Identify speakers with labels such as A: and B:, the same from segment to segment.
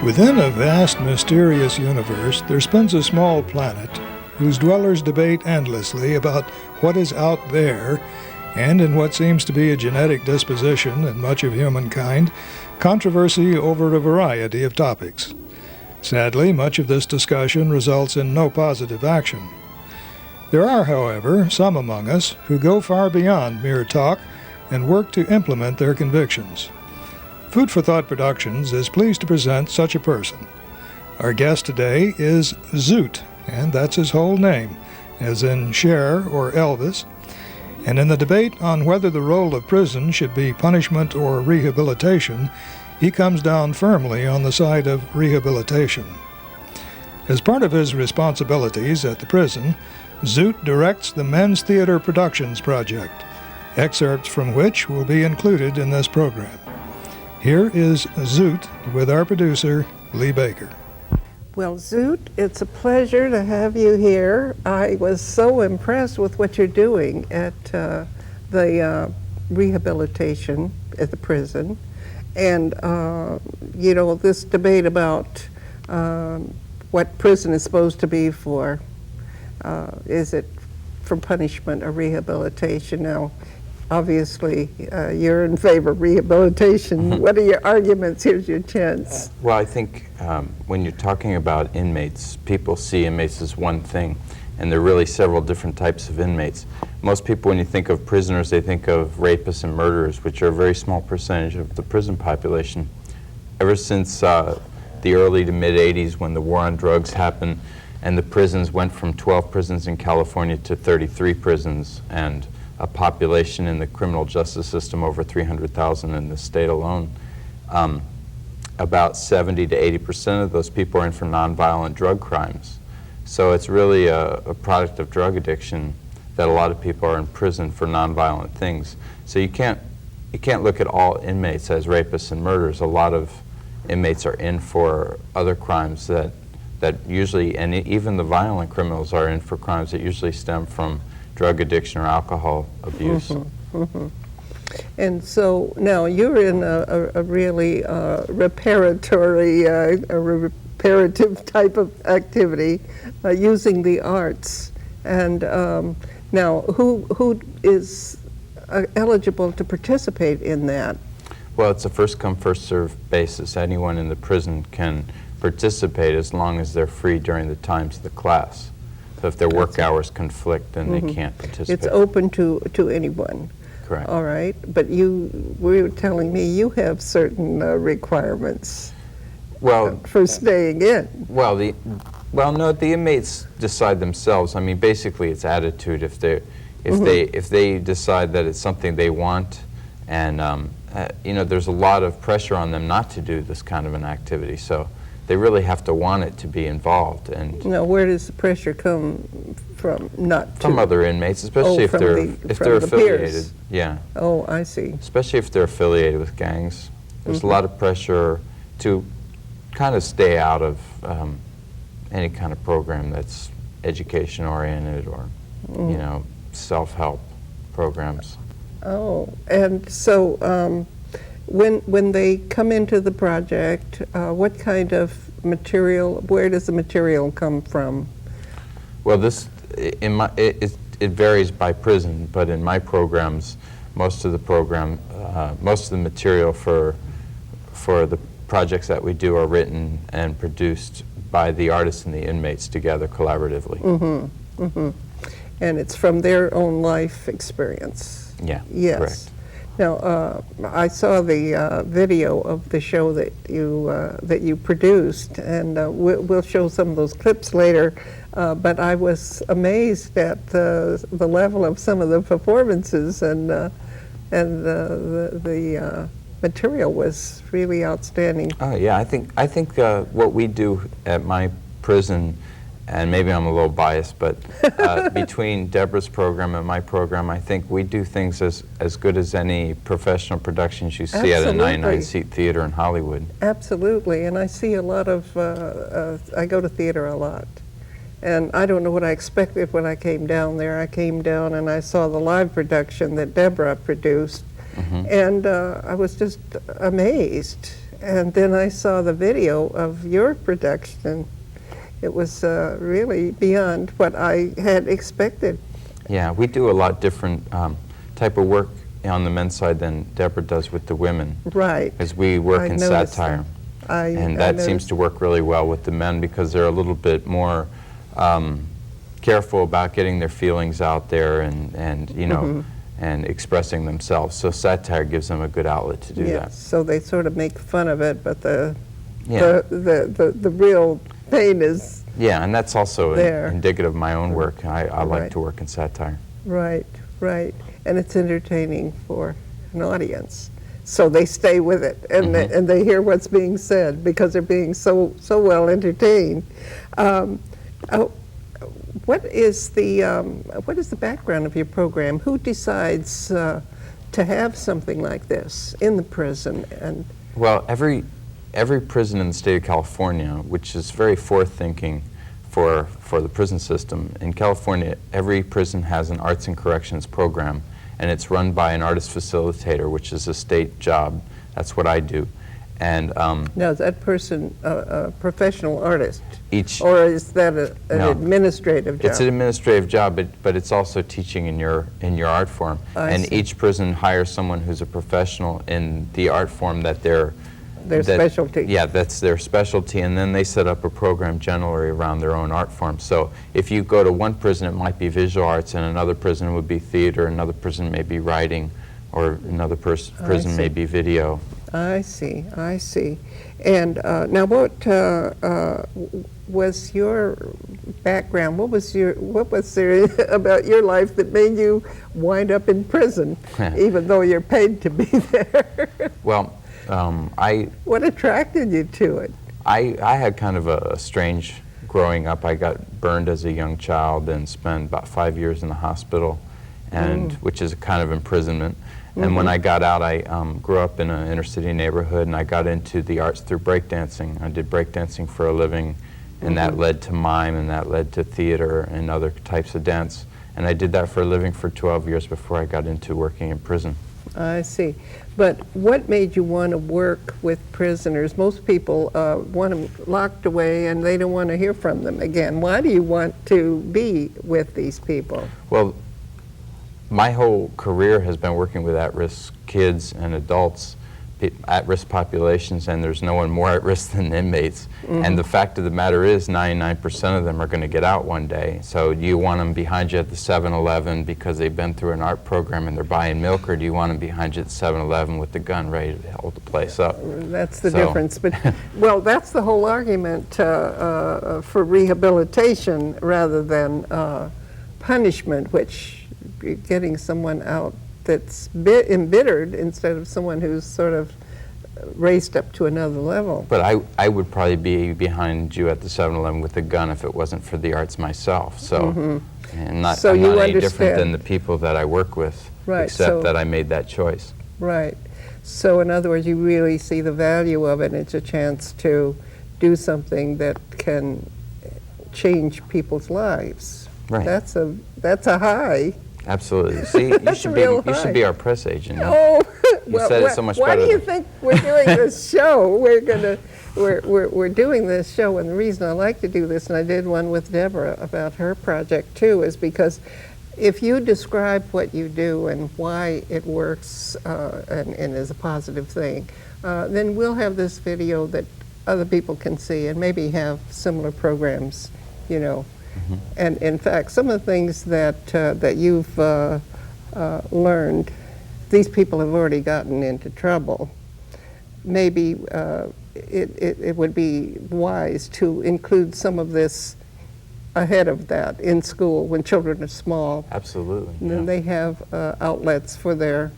A: Within a vast, mysterious universe, there spins a small planet whose dwellers debate endlessly about what is out there, and in what seems to be a genetic disposition in much of humankind, controversy over a variety of topics. Sadly, much of this discussion results in no positive action. There are, however, some among us who go far beyond mere talk and work to implement their convictions. Food for Thought Productions is pleased to present such a person. Our guest today is Zoot, and that's his whole name, as in Cher or Elvis. And in the debate on whether the role of prison should be punishment or rehabilitation, he comes down firmly on the side of rehabilitation. As part of his responsibilities at the prison, Zoot directs the Men's Theater Productions Project, excerpts from which will be included in this program. Here is Zoot with our producer, Lee Baker.
B: Well, Zoot, it's a pleasure to have you here. I was so impressed with what you're doing at the rehabilitation at the prison. And, you know, this debate about what prison is supposed to be for, is it for punishment or rehabilitation? Now, obviously, you're in favor of rehabilitation.
C: Mm-hmm.
B: What are your arguments? Here's your chance.
C: Well, I think when you're talking about inmates, people see inmates as one thing, and there are really several different types of inmates. Most people, when you think of prisoners, they think of rapists and murderers, which are a very small percentage of the prison population. Ever since the early to mid-'80s, when the war on drugs happened, and the prisons went from 12 prisons in California to 33 prisons, and a population in the criminal justice system over 300,000 in the state alone, about 70 to 80% of those people are in for nonviolent drug crimes. So it's really a product of drug addiction that a lot of people are in prison for nonviolent things. So you can't look at all inmates as rapists and murderers. A lot of inmates are in for other crimes that usually, and even the violent criminals are in for crimes that usually stem from drug addiction or alcohol abuse.
B: Mm-hmm, mm-hmm. And so now you're in a really reparative type of activity using the arts. And now who is eligible to participate in that?
C: Well, it's a first come, first served basis. Anyone in the prison can participate as long as they're free during the times of the class. So if their work hours conflict, then they can't participate.
B: It's open to anyone.
C: Correct.
B: All right, but you were telling me you have certain requirements for staying in.
C: Well, no, the inmates decide themselves. I mean, basically, it's attitude. If they decide that it's something they want, and you know, there's a lot of pressure on them not to do this kind of an activity. So they really have to want it to be involved. And
B: now, where does the pressure come from?
C: From other inmates, especially if they're affiliated.
B: Peers.
C: Yeah.
B: Oh, I see.
C: Especially if they're affiliated with gangs. There's a lot of pressure to kind of stay out of any kind of program that's education oriented or you know, self-help programs.
B: Oh, and so when they come into the project, what kind of material, where does the material come from?
C: Well, it varies by prison, but in my programs, most of the material for the projects that we do are written and produced by the artists and the inmates together collaboratively.
B: Mm-hmm, mm-hmm. And it's from their own life experience.
C: Yeah,
B: yes.
C: Correct.
B: Now, I saw the video of the show that you produced, and we'll show some of those clips later. But I was amazed at the level of some of the performances, and the material was really outstanding.
C: Oh yeah, I think what we do at my prison, and maybe I'm a little biased, but between Deborah's program and my program, I think we do things as good as any professional productions you see at a 99-seat theater in Hollywood.
B: Absolutely, and I see a lot of, I go to theater a lot. And I don't know what I expected when I came down there. I came down and I saw the live production that Deborah produced, and I was just amazed And then I saw the video of your production. It was really beyond what I had expected.
C: Yeah, we do a lot different type of work on the men's side than Deborah does with the women.
B: Right.
C: As we work
B: I
C: in
B: noticed
C: satire. And
B: I
C: that seems to work really well with the men because they're a little bit more careful about getting their feelings out there and you know, and expressing themselves. So satire gives them a good outlet to do that.
B: So they sort of make fun of it, but the
C: Yeah.
B: the real pain is
C: Yeah, and that's also
B: there.
C: indicative of my own work. I like
B: Right.
C: to work in satire.
B: right, right, and it's entertaining for an audience. So they stay with it, and and they hear what's being said because they're being so well entertained. What is the background of your program? Who decides to have something like this in the prison? And
C: Well, every prison in the state of California, which is very forward-thinking for the prison system, in California, every prison has an arts and corrections program, and it's run by an artist facilitator, which is a state job. That's what I do. And
B: now, is that person a professional artist?
C: each
B: Or is that an
C: No.
B: administrative job?
C: It's an administrative job, but it's also teaching in your art form.
B: I
C: And
B: see.
C: each prison hires someone who's a professional in the art form that
B: Their specialty.
C: Yeah, that's their specialty, and then they set up a program generally around their own art form. So if you go to one prison, it might be visual arts, and another prison would be theater, another prison may be writing, or another prison may
B: see.
C: be video.
B: I see, I see. And now, what was your background? What was there about your life that made you wind up in prison, even though you're paid to be there?
C: Well,
B: What attracted you to it?
C: I had kind of a strange growing up. I got burned as a young child and spent about 5 years in the hospital, and which is a kind of imprisonment. And when I got out, I grew up in an inner city neighborhood, and I got into the arts through breakdancing. I did breakdancing for a living, and that led to mime, and that led to theater and other types of dance. And I did that for a living for 12 years before I got into working in prison.
B: I see. But what made you want to work with prisoners? Most people want them locked away and they don't want to hear from them again. Why do you want to be with these people?
C: Well, my whole career has been working with at-risk kids and adults, at-risk populations, and there's no one more at risk than inmates. And the fact of the matter is 99% of them are going to get out one day. So do you want them behind you at the 7-Eleven because they've been through an art program and they're buying milk, or do you want them behind you at the 7-Eleven with the gun ready to hold the place up?
B: That's the difference. But well, that's the whole argument for rehabilitation rather than punishment, which getting someone out that's embittered instead of someone who's sort of raised up to another level.
C: But I would probably be behind you at the 7-Eleven with a gun if it wasn't for the arts myself. So, and
B: So
C: I'm
B: you
C: not any different
B: understand.
C: than the people that I work with,
B: Right,
C: except
B: so-
C: that I made that choice.
B: Right. So in other words, you really see the value of it. It's a chance to do something that can change people's lives.
C: Right.
B: That's a high.
C: Absolutely. See, you
B: That's
C: should
B: real
C: be
B: high.
C: our press agent.
B: Oh,
C: You said it so much
B: why
C: better
B: do you
C: than-
B: think we're doing this show? We're doing this show, and the reason I like to do this, and I did one with Deborah about her project too, is because if you describe what you do and why it works and is a positive thing, then we'll have this video that other people can see and maybe have similar programs, you know. And in fact, some of the things that you've learned, these people have already gotten into trouble. Maybe it would be wise to include some of this ahead of that in school when children are small.
C: Absolutely.
B: And
C: yeah.
B: then they have outlets for their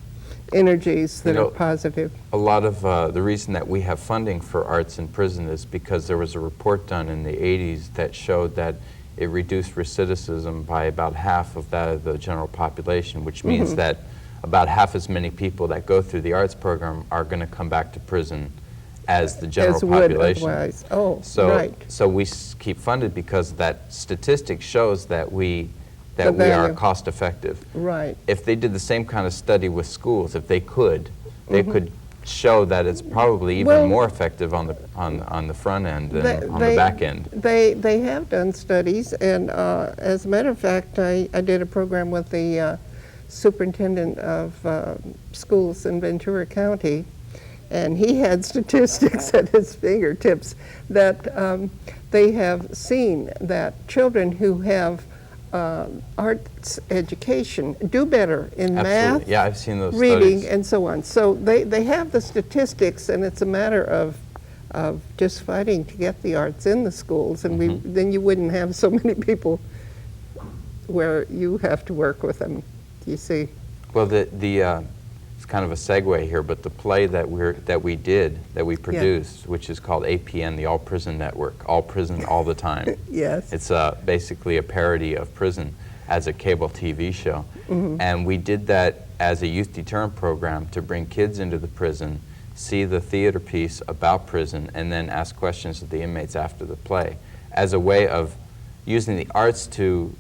B: energies that
C: You know,
B: are positive.
C: A lot of the reason that we have funding for arts in prison is because there was a report done in the 80s that showed that it reduced recidivism by about half of that of the general population, which means that about half as many people that go through the arts program are going to come back to prison as the general
B: As would
C: population.
B: otherwise. Oh,
C: So,
B: right.
C: so we keep funded because that statistic shows that we
B: The
C: we are
B: value.
C: cost effective.
B: Right.
C: If they did the same kind of study with schools, if they could, they could
B: Well,
C: that it's probably even
B: well,
C: more effective on the front end than
B: They-
C: on the back end.
B: They have done studies, and as a matter of fact, I did a program with the superintendent of schools in Ventura County, and he had statistics at his fingertips that they have seen that children who have arts education do better in
C: Absolutely.
B: math,
C: Yeah, I've seen those
B: reading,
C: studies.
B: and so on. So they have the statistics, and it's a matter of just fighting to get the arts in the schools, and then you wouldn't have so many people where you have to work with them, you see.
C: Well, it's kind of a segue here, but the play that we produced, which is called APN, the All Prison Network, All Prison All the Time.
B: Yes.
C: It's basically a parody of prison as a cable TV show. And we did that as a youth deterrent program to bring kids into the prison, see the theater piece about prison, and then ask questions of the inmates after the play as a way of using the arts to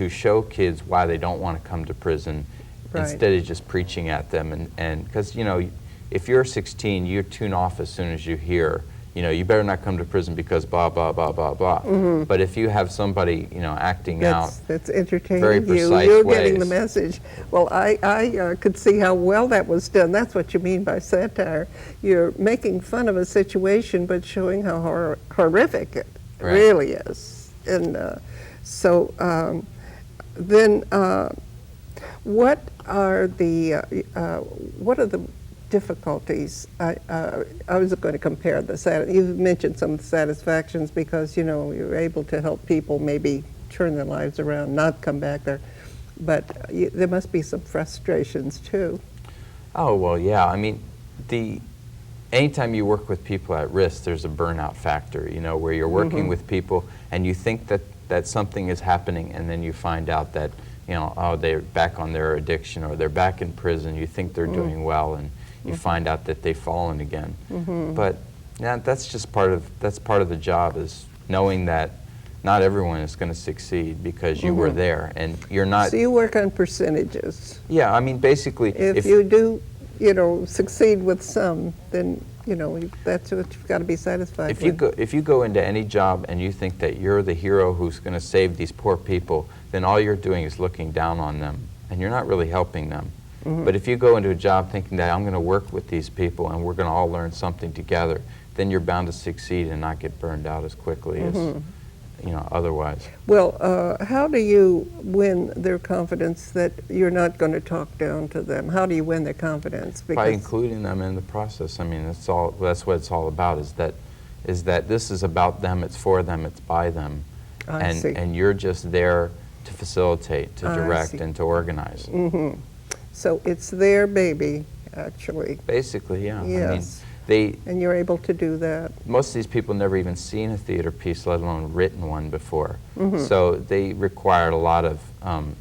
C: show kids why they don't want to come to prison,
B: Right.
C: instead of just preaching at them. And because, you know, if you're 16, you tune off as soon as you hear, you know, you better not come to prison because blah, blah, blah, blah, blah. But if you have somebody, you know, acting out
B: That's entertaining.
C: very precise
B: You're
C: ways.
B: getting the message. Well, I could see how well that was done. That's what you mean by satire. You're making fun of a situation, but showing how horrific it
C: Right.
B: really is. And then what are the difficulties? I was going to compare you've mentioned some of the satisfactions because, you know, you're able to help people maybe turn their lives around, not come back there. But there must be some frustrations too.
C: Oh, well, yeah. I mean, anytime you work with people at risk, there's a burnout factor, you know, where you're working with people and you think that something is happening, and then you find out that, you know, oh, they're back on their addiction, or they're back in prison. You think they're doing well, and you find out that they've fallen again. But yeah, that's part of the job, is knowing that not everyone is going to succeed because you were there, and you're not.
B: So you work on percentages.
C: Yeah, I mean, basically,
B: If you do, you know, succeed with some, then, you know, that's what you've got to be satisfied
C: if
B: with.
C: you go into any job and you think that you're the hero who's going to save these poor people, then all you're doing is looking down on them, and you're not really helping them. But if you go into a job thinking that I'm going to work with these people and we're going to all learn something together, then you're bound to succeed and not get burned out as quickly as, you know, otherwise.
B: Well, how do you win their confidence that you're not going to talk down to them? How do you win their confidence?
C: By including them in the process. I mean, that's what it's all about, is that this is about them, it's for them, it's by them.
B: I see.
C: And you're just there to facilitate, to direct, and to organize.
B: So it's their baby, actually.
C: Basically, yeah.
B: Yes.
C: I mean,
B: And you're able to do that.
C: most of these people never even seen a theater piece, let alone written one before. So they required a lot of,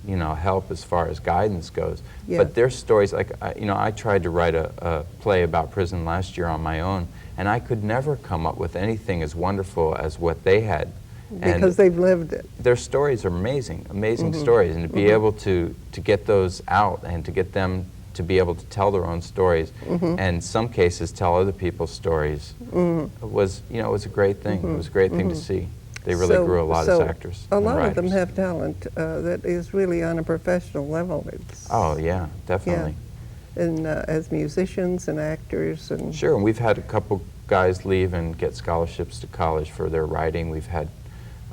C: you know, help as far as guidance goes.
B: Yeah.
C: But their stories, like, you know, I tried to write a play about prison last year on my own, and I could never come up with anything as wonderful as what they had.
B: Because they've lived it.
C: Their stories are amazing, amazing stories, and to be able to get those out and to get them to be able to tell their own stories, and in some cases tell other people's stories, was, you know, it was a great thing. It was a great thing to see. They really grew a lot as actors.
B: A
C: and
B: lot of them
C: writers.
B: have talent that is really on a professional level.
C: Oh yeah, definitely.
B: And as musicians and actors and
C: Sure, and we've had a couple guys leave and get scholarships to college for their writing. We've had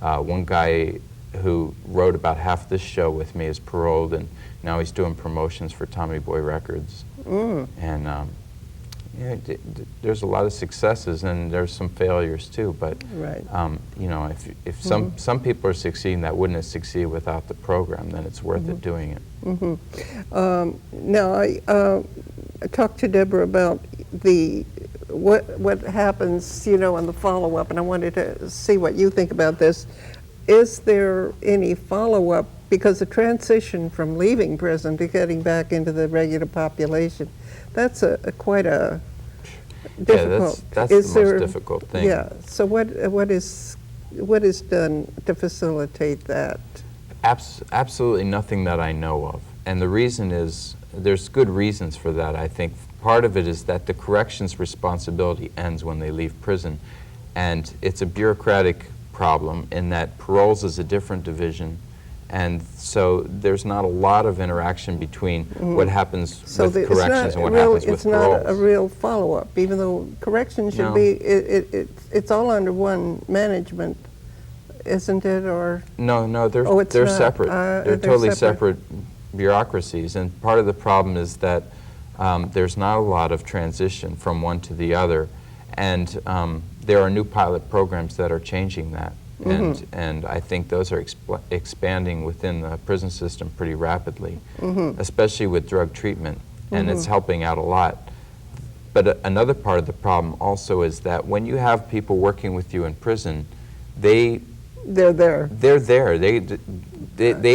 C: one guy who wrote about half this show with me is paroled, and now he's doing promotions for Tommy Boy Records. And yeah, there's a lot of successes, and there's some failures too. But
B: Right.
C: you know, if some people are succeeding that wouldn't have succeeded without the program, then it's worth it doing it.
B: Now I talked to Deborah about what happens, you know, in the follow-up, and I wanted to see what you think about this. Is there any follow-up, because the transition from leaving prison to getting back into the regular population, that's quite a difficult.
C: Yeah, that's the most difficult thing.
B: Yeah. So what is done to facilitate that?
C: Absolutely nothing that I know of, and the reason is there's good reasons for that. I think part of it is that the corrections responsibility ends when they leave prison. And it's a bureaucratic problem in that paroles is a different division. And so there's not a lot of interaction between what happens with corrections and what happens with paroles.
B: It's not a real follow-up, even though corrections should be, it's all under one management, isn't it? Or
C: no, they're
B: not.
C: separate. They're totally separate bureaucracies. And part of the problem is that there's not a lot of transition from one to the other. And there are new pilot programs that are changing that. And I think those are expanding within the prison system pretty rapidly, especially with drug treatment, and it's helping out a lot. But another part of the problem also is that when you have people working with you in prison, they're there. They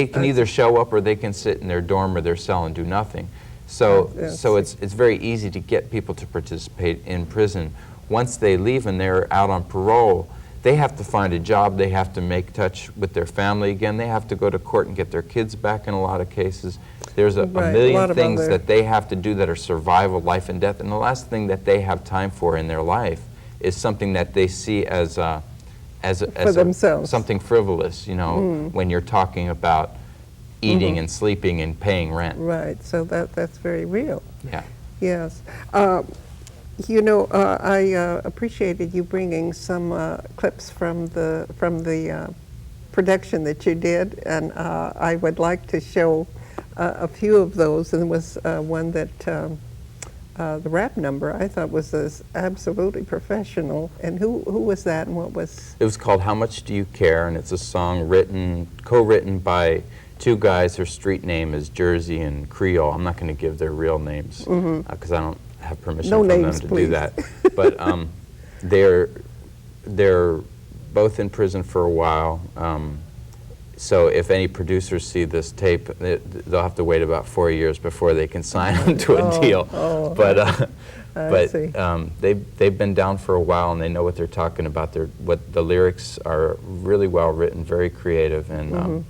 C: can either show up or they can sit in their dorm or their cell and do nothing. So it's very easy to get people to participate in prison. Once they leave and they're out on parole, they have to find a job, they have to make touch with their family again, they have to go to court and get their kids back in a lot of cases. There's a million things that they have to do that are survival, life and death, and the last thing that they have time for in their life is something that they see as something frivolous, you know, when you're talking about eating and sleeping and paying rent.
B: Right, so that's very real.
C: Yeah.
B: Yes. You know, I appreciated you bringing some clips from the production that you did, and I would like to show a few of those. And there was one that the rap number I thought was absolutely professional. And who was that, and what was?
C: It was called "How Much Do You Care," and it's a song co-written by two guys. Their street name is Jersey and Creole. I'm not going to give their real names because I don't have permission from them to do that. But they're both in prison for a while. So if any producers see this tape, they'll have to wait about 4 years before they can sign them to a deal. But they've been down for a while and they know what they're talking about. What the lyrics are really well written, very creative, and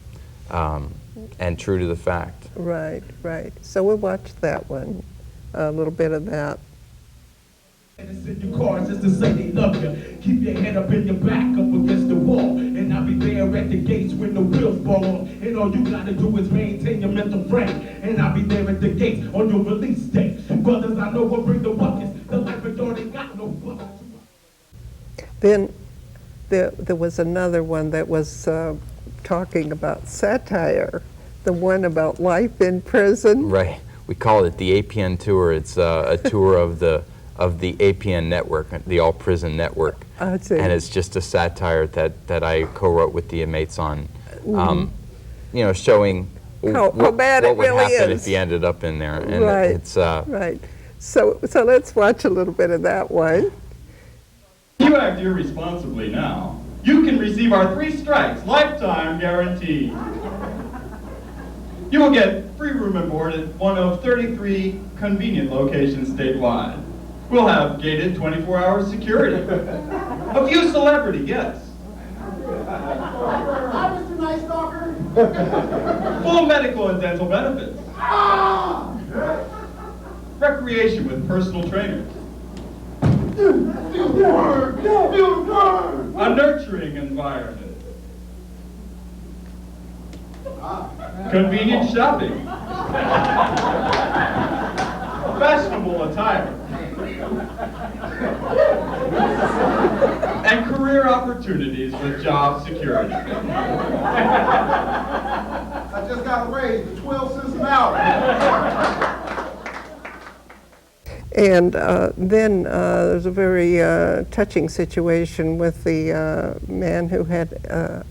C: true to the fact.
B: Right. So we'll watch that one. A little bit of that.
D: And in your cars just to say they love you. Keep your head up in your back up against the wall. And I'll be there at the gates when the wheels fall off. And all you gotta do is maintain your mental frame. And I'll be there at the gates on your release date. Brothers, I know will bring the buckets. The life of daughter got no buckets.
B: Then there was another one that was talking about satire. The one about life in prison.
C: Right. We call it the APN tour. It's a tour of the APN network, the All Prison Network, and it's just a satire that I co-wrote with the inmates on, you know, showing
B: how bad
C: what
B: it
C: would
B: really
C: happen
B: is
C: if you ended up in there. And it's
B: right. So let's watch a little bit of that one.
E: You act irresponsibly now, you can receive our 3 strikes lifetime guarantee. You will get free room and board at one of 33 convenient locations statewide. We'll have gated 24-hour security. A few celebrity guests.
D: Hi, Mr. Nice Stalker.
E: Full medical and dental benefits. Recreation with personal trainers. A nurturing environment. Convenient shopping. Fashionable attire. And career opportunities with job security.
D: I just got a raise to 12 cents an hour.
B: And then there's a very touching situation with the man who had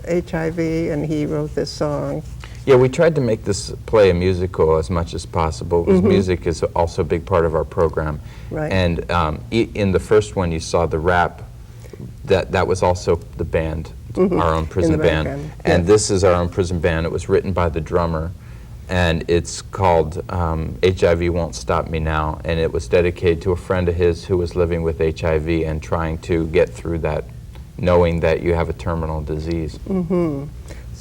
B: HIV, and he wrote this song.
C: Yeah, we tried to make this play a musical as much as possible, because music is also a big part of our program.
B: Right.
C: And in the first one, you saw the rap. That was also the band, our own prison band. And this is our own prison band. It was written by the drummer, and it's called HIV Won't Stop Me Now, and it was dedicated to a friend of his who was living with HIV and trying to get through that, knowing that you have a terminal disease.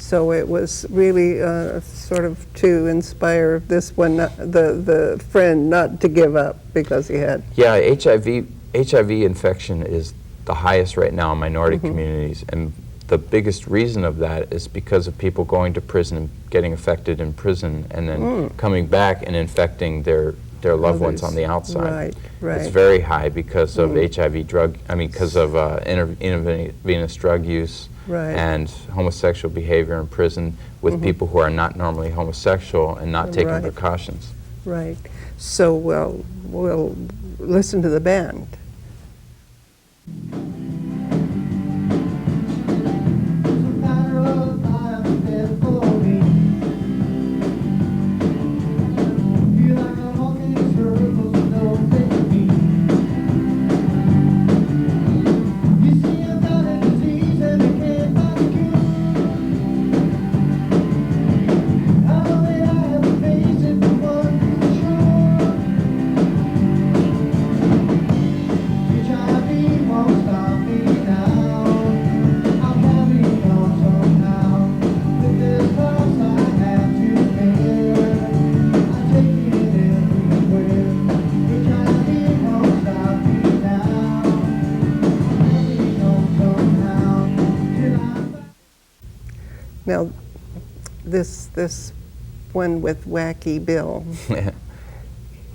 B: So it was really sort of to inspire this one, the friend, not to give up because he had.
C: Yeah, HIV infection is the highest right now in minority communities, and the biggest reason of that is because of people going to prison and getting affected in prison and then coming back and infecting their loved ones on the outside.
B: Right, right.
C: It's very high because of HIV because of intravenous drug use and homosexual behavior in prison with people who are not normally homosexual and not taking precautions.
B: Right. So we'll listen to the band. Now, this one with Wacky Bill,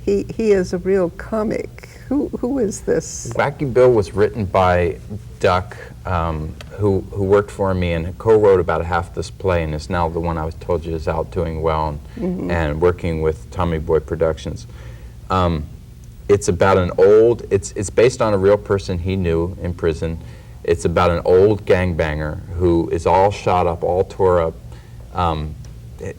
B: he is a real comic. Who is this?
C: Wacky Bill was written by Duck, who worked for me and co-wrote about half this play, and is now the one I told you is out doing well and working with Tommy Boy Productions. It's about an old. It's based on a real person he knew in prison. It's about an old gangbanger who is all shot up, all tore up,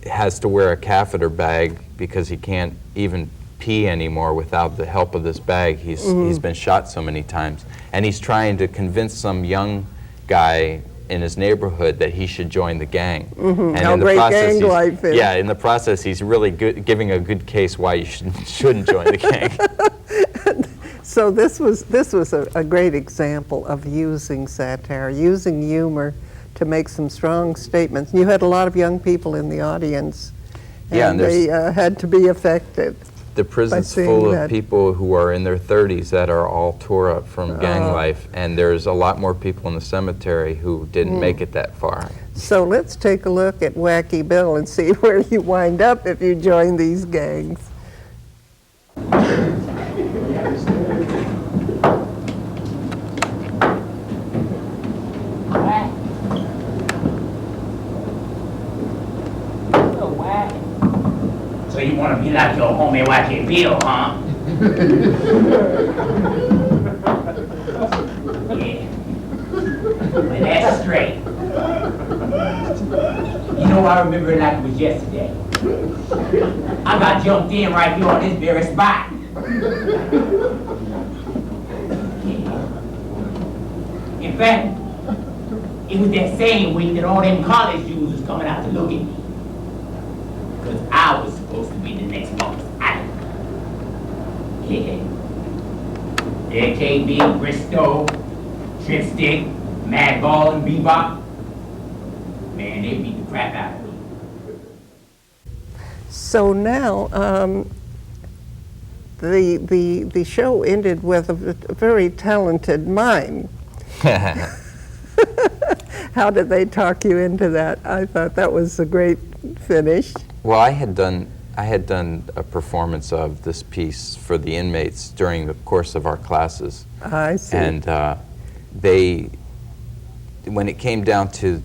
C: has to wear a catheter bag because he can't even pee anymore without the help of this bag. He's been shot so many times. And he's trying to convince some young guy in his neighborhood that he should join the gang. And
B: How
C: in the
B: great
C: process,
B: gang life is.
C: Yeah, in the process, he's really giving a good case why you shouldn't join the gang.
B: So this was a great example of using satire, using humor to make some strong statements. You had a lot of young people in the audience, and they had to be affected.
C: The prison's full of people who are in their 30s that are all tore up from gang life, and there's a lot more people in the cemetery who didn't make it that far.
B: So let's take a look at Wacky Bill and see where you wind up if you join these gangs.
F: So you want to be like your homie Wacky Bill, huh? Yeah. Well, that's straight. You know, I remember it like it was yesterday. I got jumped in right here on this very spot. Yeah. In fact, it was that same week that all them college Jews was coming out to look at me. Because I was supposed to be the next month's idol. Yeah. There KB, Bristow, Tripstick, Madball, and Bebop. Man, they beat the crap out of me.
B: So now, the show ended with a very talented mime. How did they talk you into that? I thought that was a great finish.
C: Well, I had done a performance of this piece for the inmates during the course of our classes.
B: I see.
C: And when it came down to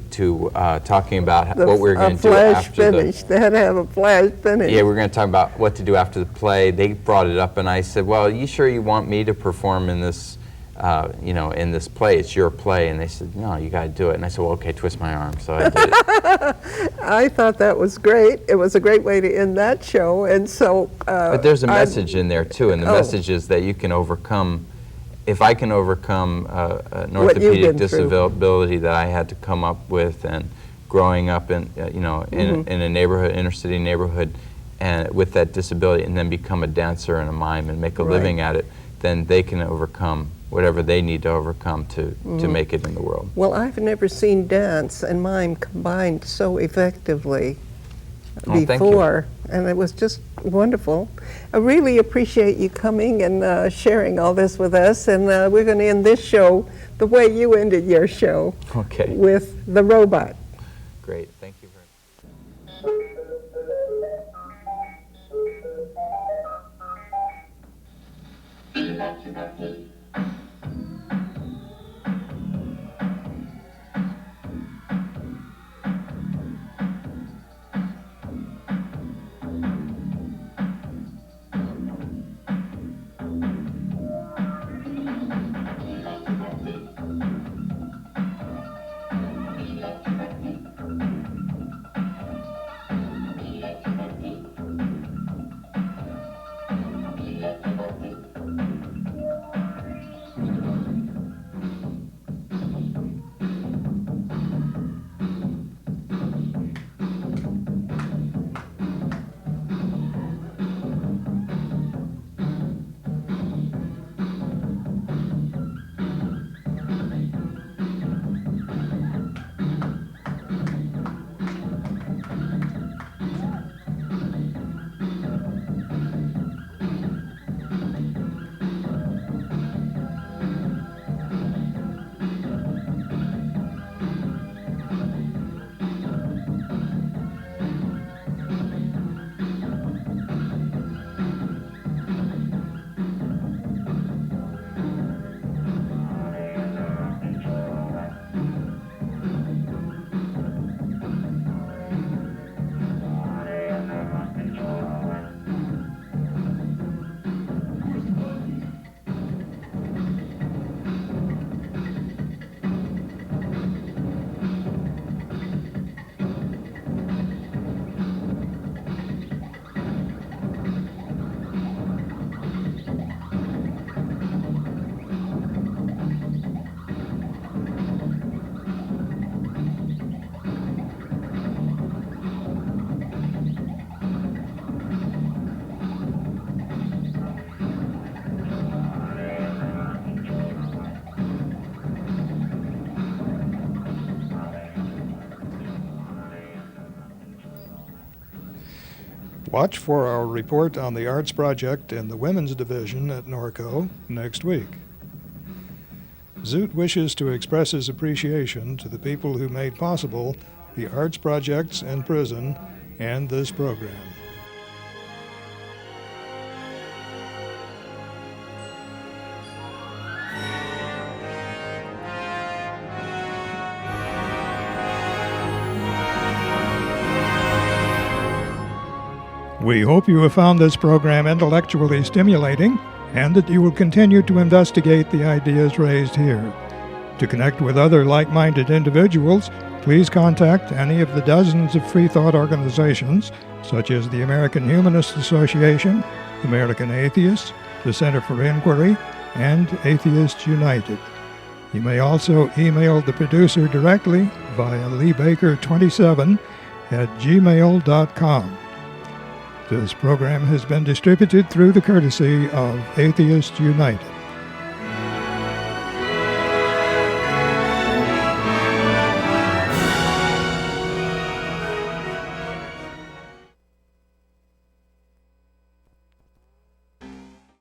C: talking about what we were going to do after
B: They had to have a flash finish.
C: Yeah, we were going to talk about what to do after the play. They brought it up, and I said, "Well, are you sure you want me to perform in this, in this play? It's your play." And they said, "No, you got to do it." And I said, "Well, okay, twist my arm." So I did it.
B: I thought that was great. It was a great way to end that show, and so.
C: But there's a message in there too, and the message is that you can overcome. If I can overcome an orthopedic disability that I had to come up with, and growing up in in a neighborhood, inner city neighborhood, and with that disability, and then become a dancer and a mime and make a living at it, then they can overcome whatever they need to overcome to make it in the world.
B: Well, I've never seen dance and mime combined so effectively
C: Thank you.
B: before, and it was just wonderful. I really appreciate you coming and sharing all this with us, and we're going to end this show the way you ended your show,
C: Okay.
B: with the robot.
C: Great. Thank you very much.
A: Watch for our report on the arts project in the women's division at Norco next week. Zoot wishes to express his appreciation to the people who made possible the arts projects in prison and this program. We hope you have found this program intellectually stimulating and that you will continue to investigate the ideas raised here. To connect with other like-minded individuals, please contact any of the dozens of free thought organizations, such as the American Humanist Association, American Atheists, the Center for Inquiry, and Atheists United. You may also email the producer directly via leebaker27@gmail.com. This program has been distributed through the courtesy of Atheists United.